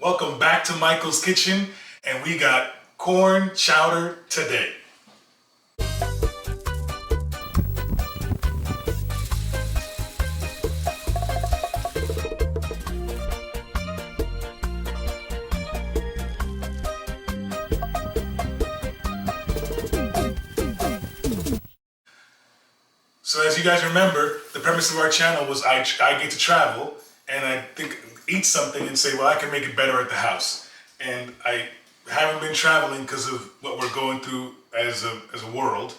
Welcome back to Michael's Kitchen, and we got corn chowder today. So as you guys remember, the premise of our channel was I get to travel and I eat something and say, well, I can make it better at the house. And I haven't been traveling because of what we're going through as a world.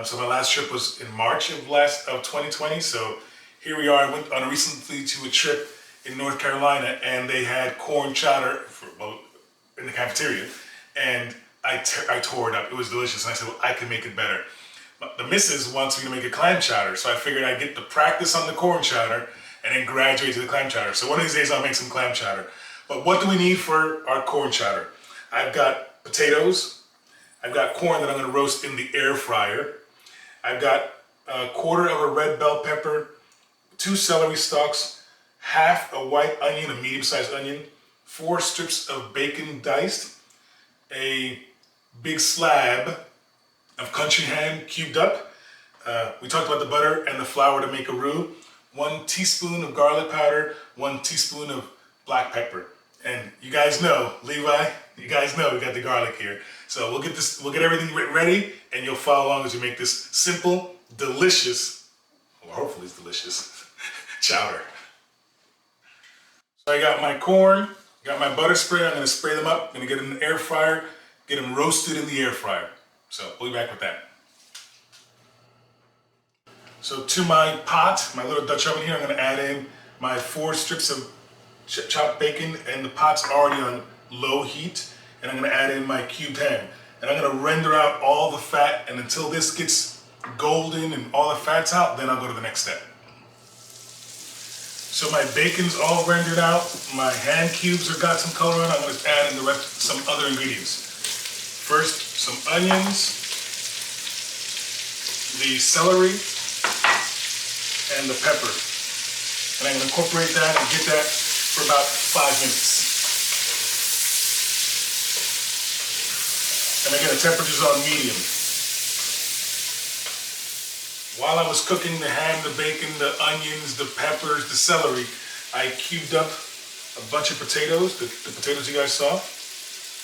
So my last trip was in March of 2020. So here we are. I went on recently to a trip in North Carolina, and they had corn chowder in the cafeteria, and I tore it up. It was delicious, and I said, well, I can make it better. The missus wants me to make a clam chowder, so I figured I'd get the practice on the corn chowder and then graduate to the clam chowder. So one of these days I'll make some clam chowder. But what do we need for our corn chowder? I've got potatoes. I've got corn that I'm gonna roast in the air fryer. I've got a quarter of a red bell pepper, 2 celery stalks, half a white onion, a medium-sized onion, 4 strips of bacon diced, a big slab of country ham cubed up. We talked about the butter and the flour to make a roux. 1 teaspoon of garlic powder, 1 teaspoon of black pepper. And you guys know, Levi, you guys know we got the garlic here. So we'll get everything ready, and you'll follow along as we make this simple, delicious, or hopefully it's delicious, chowder. So I got my corn, got my butter spray. I'm gonna spray them up. I'm gonna get them in the air fryer, get them roasted in the air fryer. So we'll be back with that. So to my pot, my little Dutch oven here, I'm gonna add in my 4 strips of chopped bacon, and the pot's already on low heat, and I'm gonna add in my cubed ham. And I'm gonna render out all the fat, and until this gets golden and all the fat's out, then I'll go to the next step. So my bacon's all rendered out, my ham cubes have got some color on. I'm gonna add in some other ingredients. First, some onions, the celery, and the pepper. And I'm gonna incorporate that and get that for about 5 minutes. And again, the temperature's on medium. While I was cooking the ham, the bacon, the onions, the peppers, the celery, I cubed up a bunch of potatoes, the potatoes you guys saw,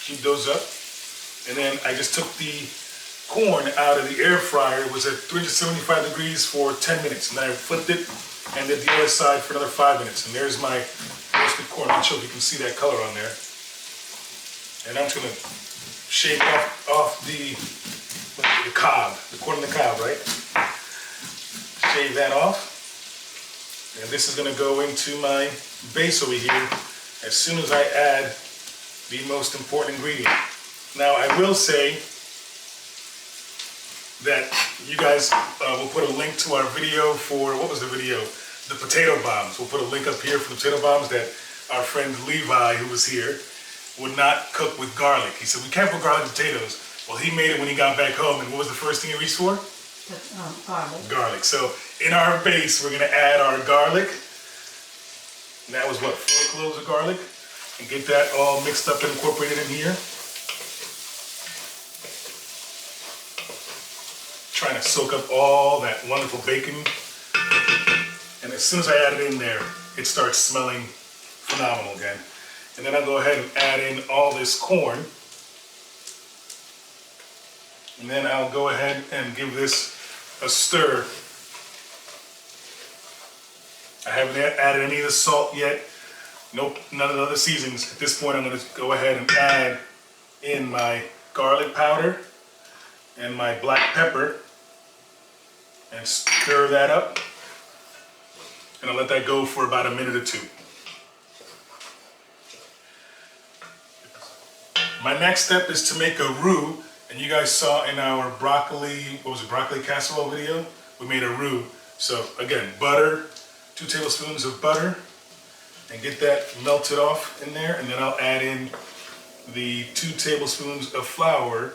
cubed those up. And then I just took the corn out of the air fryer. It was at 375 degrees for 10 minutes. And then I flipped it and did the other side for another 5 minutes. And there's my roasted corn. I'm not sure if you can see that color on there. And I'm just gonna shake off the cob, the corn on the cob, right? Shave that off. And this is gonna go into my base over here as soon as I add the most important ingredient. Now, I will say that you guys will put a link to our video for, what was the video? The potato bombs. We'll put a link up here for the potato bombs that our friend Levi, who was here, would not cook with garlic. He said, we can't put garlic in potatoes. Well, he made it when he got back home, and what was the first thing he reached for? Garlic. Garlic. So in our base, we're gonna add our garlic. And that was what, 4 cloves of garlic? And get that all mixed up and incorporated in here. Trying to soak up all that wonderful bacon. And as soon as I add it in there, it starts smelling phenomenal again. And then I'll go ahead and add in all this corn. And then I'll go ahead and give this a stir. I haven't added any of the salt yet. Nope, none of the other seasonings. At this point, I'm gonna go ahead and add in my garlic powder and my black pepper and stir that up. And I'll let that go for about a minute or 2. My next step is to make a roux, and you guys saw in our broccoli casserole video, we made a roux. So again, butter, 2 tablespoons of butter, and get that melted off in there, and then I'll add in the 2 tablespoons of flour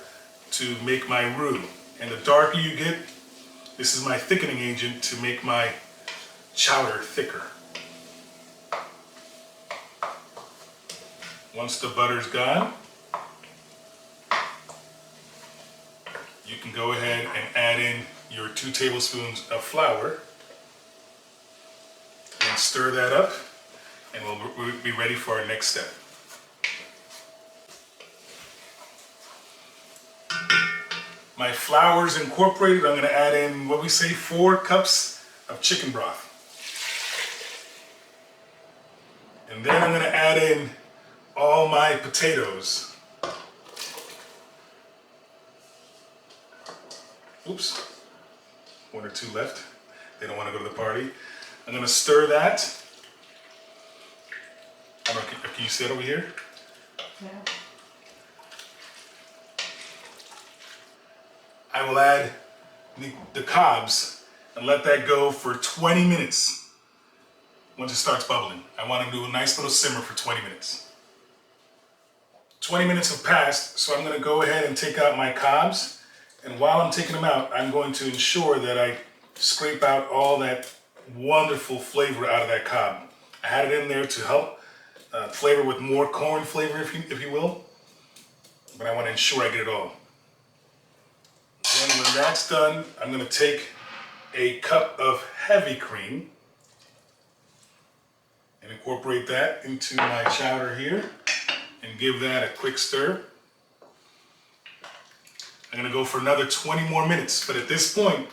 to make my roux. And the darker you get, this is my thickening agent to make my chowder thicker. Once the butter's gone, you can go ahead and add in your 2 tablespoons of flour and stir that up, and we'll be ready for our next step. My flour's incorporated. I'm going to add in, what we say, 4 cups of chicken broth. And then I'm going to add in all my potatoes. Oops, 1 or 2 left. They don't want to go to the party. I'm going to stir that. I don't know, can you see it over here? Yeah. I will add the cobs and let that go for 20 minutes. Once it starts bubbling, I want to do a nice little simmer for 20 minutes. 20 minutes have passed, so I'm going to go ahead and take out my cobs. And while I'm taking them out, I'm going to ensure that I scrape out all that wonderful flavor out of that cob. I had it in there to help flavor with more corn flavor, if you will. But I want to ensure I get it all. Then when that's done, I'm going to take a cup of heavy cream and incorporate that into my chowder here and give that a quick stir. I'm going to go for another 20 more minutes, but at this point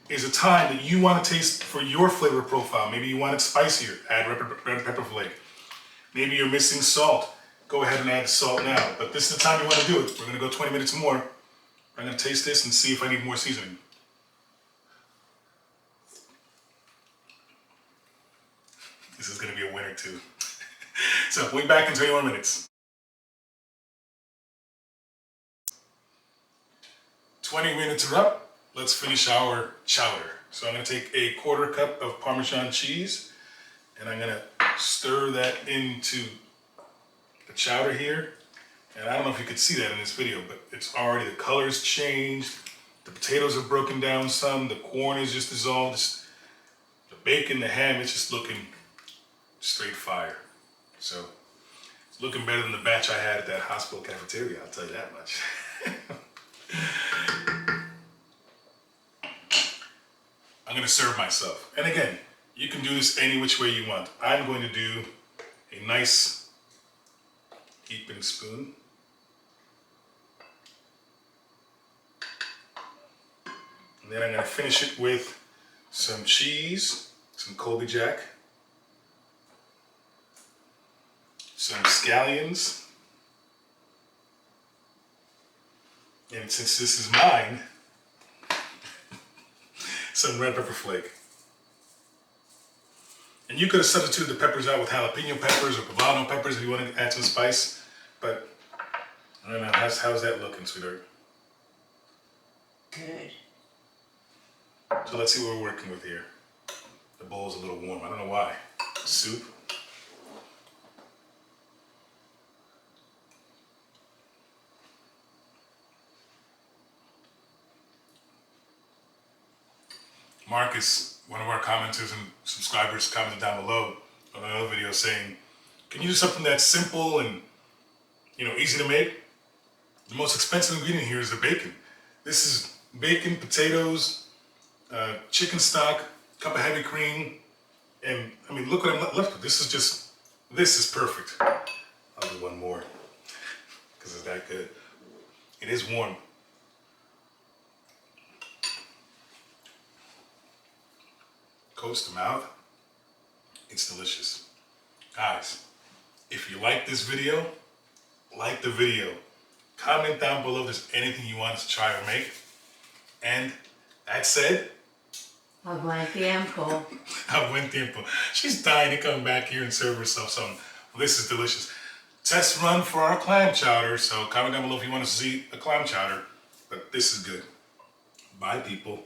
is a time that you want to taste for your flavor profile. Maybe you want it spicier, add red pepper flake. Maybe you're missing salt, go ahead and add the salt now. But this is the time you want to do it. We're going to go 20 minutes more. I'm going to taste this and see if I need more seasoning. This is going to be a winner too. So we'll be back in 21 minutes. 20 minutes are up. Let's finish our chowder. So I'm going to take a 1/4 cup of Parmesan cheese and I'm going to stir that into the chowder here. And I don't know if you could see that in this video, but it's already, the color's changed. The potatoes are broken down some. The corn is just dissolved. The bacon, the ham, it's just looking straight fire. So it's looking better than the batch I had at that hospital cafeteria, I'll tell you that much. I'm going to serve myself. And again, you can do this any which way you want. I'm going to do a nice heaping spoon. And then I'm going to finish it with some cheese, some Colby Jack, some scallions, and since this is mine, some red pepper flake. And you could have substituted the peppers out with jalapeno peppers or poblano peppers if you want to add some spice, but I don't know, how's that looking, sweetheart? Good. So let's see what we're working with here. The bowl's a little warm, I don't know why. Soup. Marcus, one of our commenters and subscribers, commented down below on another video saying, can you do something that's simple and, easy to make? The most expensive ingredient here is the bacon. This is bacon, potatoes, chicken stock, cup of heavy cream, and I mean, look what I'm left with. This is perfect. I'll do one more because it's that good. It is warm. Coats the mouth. It's delicious. Guys, if you like this video, like the video. Comment down below if there's anything you want us to try or make. And that said, A buen tiempo. a buen tiempo. She's dying to come back here and serve herself something. Well, this is delicious. Test run for our clam chowder. So comment down below if you want to see a clam chowder. But this is good. Bye, people.